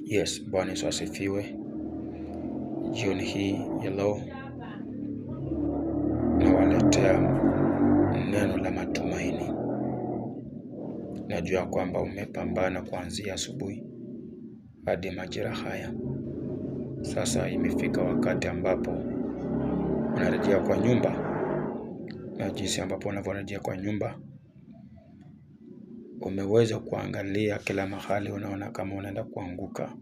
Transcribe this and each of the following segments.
Yes, Bwana Yesu asifiwe. Jioni hii ya leo nawaletea neno la matumaini. Najua kwamba umepambana kuanzia asubuhi hadi majira haya. Sasa imefika wakati ambapo unarejea kwa nyumba, na jinsi ambapo unavyorejea kwa nyumba umeweza kuangalia kila mahali, unaona kama unaenda kuanguka.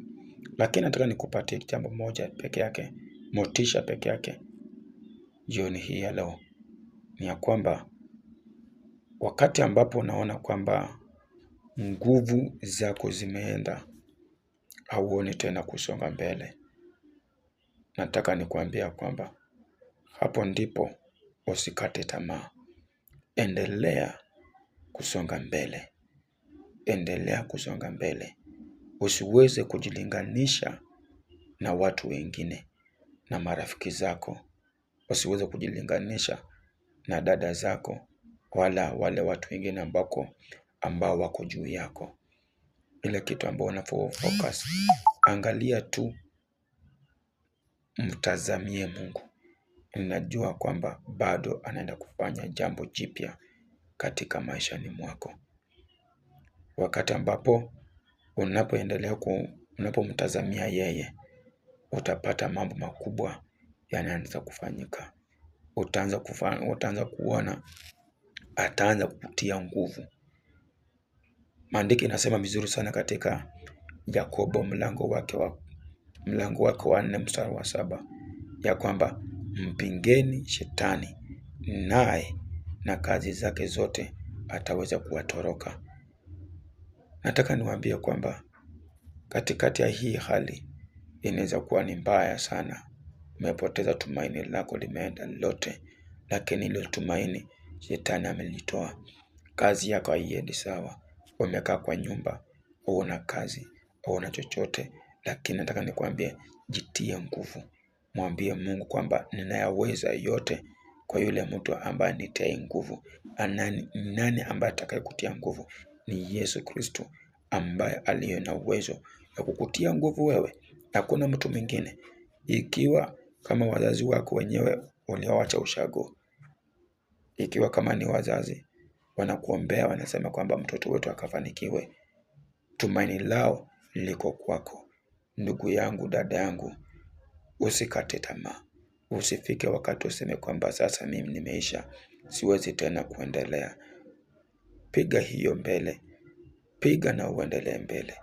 Lakini nataka nikupatie jambo moja peke yake, motisha peke yake. Jioni hii ya leo ni ya kwamba wakati ambapo unaona kwamba nguvu zako zimeenda, hauoni tena kusonga mbele, nataka nikuambia kwamba hapo ndipo usikate tamaa. Endelea kusonga mbele. Endelea kusonga mbele. Usiweze kujilinganisha na watu wengine, na marafiki zako. Usiweze kujilinganisha na dada zako, wala wale watu wengine ambao wako juu yako. Ile kitu ambao unafocus, angalia tu, mtazamie Mungu. Ninajua kwamba bado anaenda kufanya jambo jipya katika maishani mwako. Wakati ambapo unapomtazamia yeye, utapata mambo makubwa yanaanza kufanyika. Utaanza kuona, ataanza kukutia nguvu. Maandiko inasema vizuri sana katika Yakobo mlango wake wa 4 mstari wa 7, ya kwamba mpingeni shetani, naye na kazi zake zote ataweza kuwatoroka. Nataka niwaambie kwamba katikati ya hii hali inaweza kuwa ni mbaya sana. Umepoteza tumaini lako, limeenda lote, lakini ile tumaini shetani amelitoa. Kazi yako haiendi sawa. Umekaa kwa nyumba, huna kazi, huna chochote, lakini nataka nikwambie, jitie nguvu. Mwambie Mungu kwamba ninayaweza yote kwa yule mtu ambaye anitia nguvu. Nani ambaye atakayekutia nguvu? Ni Yesu Kristo, ambaye aliye na uwezo ya kukutia nguvu wewe. Hakuna mtu mwingine. Ikiwa kama wazazi wako wenyewe walioacha ushago, ikiwa kama ni wazazi wanakuombea, wanasema kwamba mtoto wetu akafanikiwe, tumaini lao liko kwako. Ndugu yangu, dada yangu, usikate tamaa. Usifike wakati useme kwamba sasa mimi nimeisha, siwezi tena kuendelea. Piga hiyo mbele. Piga na uendelee mbele.